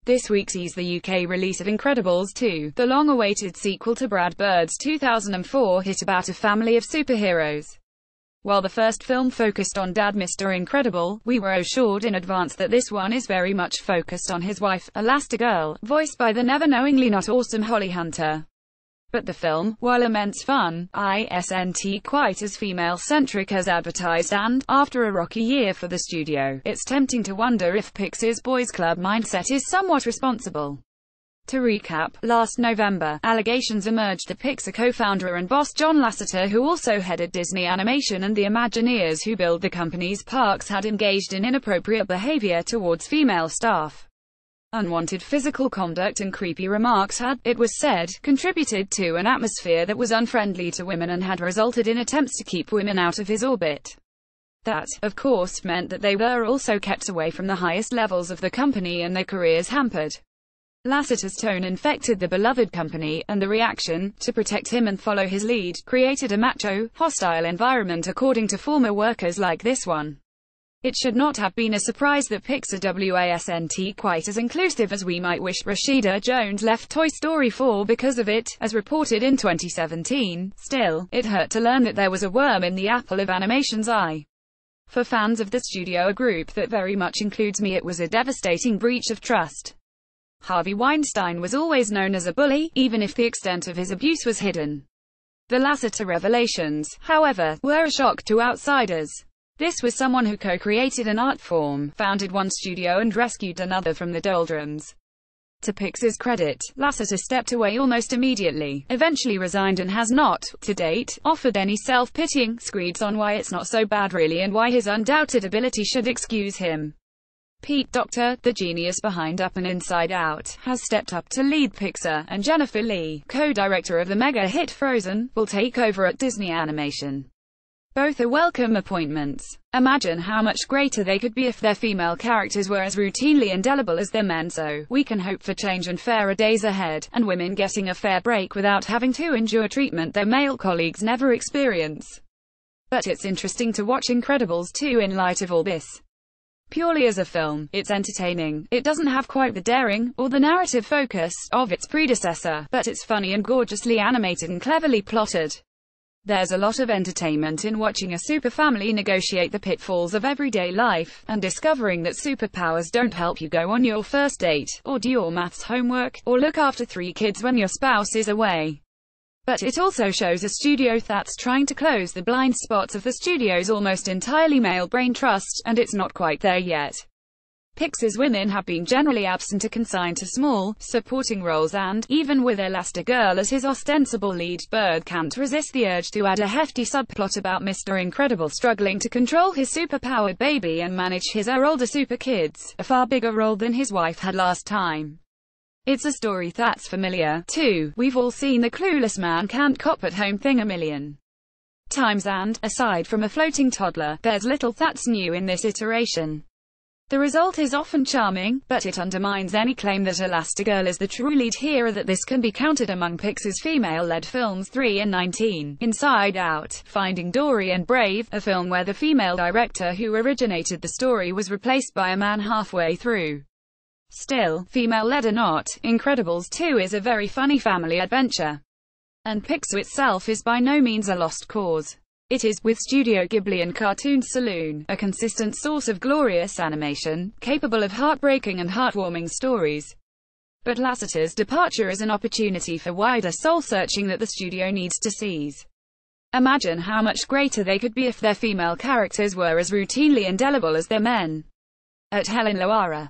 This week sees the UK release of Incredibles 2, the long-awaited sequel to Brad Bird's 2004 hit about a family of superheroes. While the first film focused on Dad Mr. Incredible, we were assured in advance that this one is very much focused on his wife, Elastigirl, voiced by the never-knowingly not awesome Holly Hunter. But the film, while immense fun, isn't quite as female-centric as advertised and, after a rocky year for the studio, it's tempting to wonder if Pixar's boys' club mindset is somewhat responsible. To recap, last November, allegations emerged that Pixar co-founder and boss John Lasseter, who also headed Disney Animation and the Imagineers who build the company's parks, had engaged in inappropriate behavior towards female staff. Unwanted physical conduct and creepy remarks had, it was said, contributed to an atmosphere that was unfriendly to women and had resulted in attempts to keep women out of his orbit. That, of course, meant that they were also kept away from the highest levels of the company and their careers hampered. Lasseter's tone infected the beloved company, and the reaction, to protect him and follow his lead, created a macho, hostile environment according to former workers like this one. It should not have been a surprise that Pixar wasn't quite as inclusive as we might wish. Rashida Jones left Toy Story 4 because of it, as reported in 2017. Still, it hurt to learn that there was a worm in the apple of animation's eye. For fans of the studio, a group that very much includes me, it was a devastating breach of trust. Harvey Weinstein was always known as a bully, even if the extent of his abuse was hidden. The Lasseter revelations, however, were a shock to outsiders. This was someone who co-created an art form, founded one studio and rescued another from the doldrums. To Pixar's credit, Lasseter stepped away almost immediately, eventually resigned and has not, to date, offered any self-pitying screeds on why it's not so bad really and why his undoubted ability should excuse him. Pete Docter, the genius behind Up and Inside Out, has stepped up to lead Pixar, and Jennifer Lee, co-director of the mega-hit Frozen, will take over at Disney Animation. Both are welcome appointments. Imagine how much greater they could be if their female characters were as routinely indelible as their men, so we can hope for change and fairer days ahead, and women getting a fair break without having to endure treatment their male colleagues never experience. But it's interesting to watch Incredibles 2 in light of all this. Purely as a film, it's entertaining. It doesn't have quite the daring, or the narrative focus, of its predecessor, but it's funny and gorgeously animated and cleverly plotted. There's a lot of entertainment in watching a super family negotiate the pitfalls of everyday life, and discovering that superpowers don't help you go on your first date, or do your maths homework, or look after 3 kids when your spouse is away. But it also shows a studio that's trying to close the blind spots of the studio's almost entirely male brain trust, and it's not quite there yet. Pixar's women have been generally absent or consigned to small, supporting roles and, even with Elastigirl as his ostensible lead, Bird can't resist the urge to add a hefty subplot about Mr. Incredible struggling to control his superpowered baby and manage his older super kids, a far bigger role than his wife had last time. It's a story that's familiar, too. We've all seen the clueless man can't cop at home thing a million times and, aside from a floating toddler, there's little that's new in this iteration. The result is often charming, but it undermines any claim that Elastigirl is the true lead here, or that this can be counted among Pixar's female-led films. 3 and 19. Inside Out, Finding Dory and Brave, a film where the female director who originated the story was replaced by a man halfway through. Still, female-led or not, Incredibles 2 is a very funny family adventure. And Pixar itself is by no means a lost cause. It is, with Studio Ghibli and Cartoon Saloon, a consistent source of glorious animation, capable of heartbreaking and heartwarming stories. But Lasseter's departure is an opportunity for wider soul-searching that the studio needs to seize. Imagine how much greater they could be if their female characters were as routinely indelible as their men. At Helen Loara.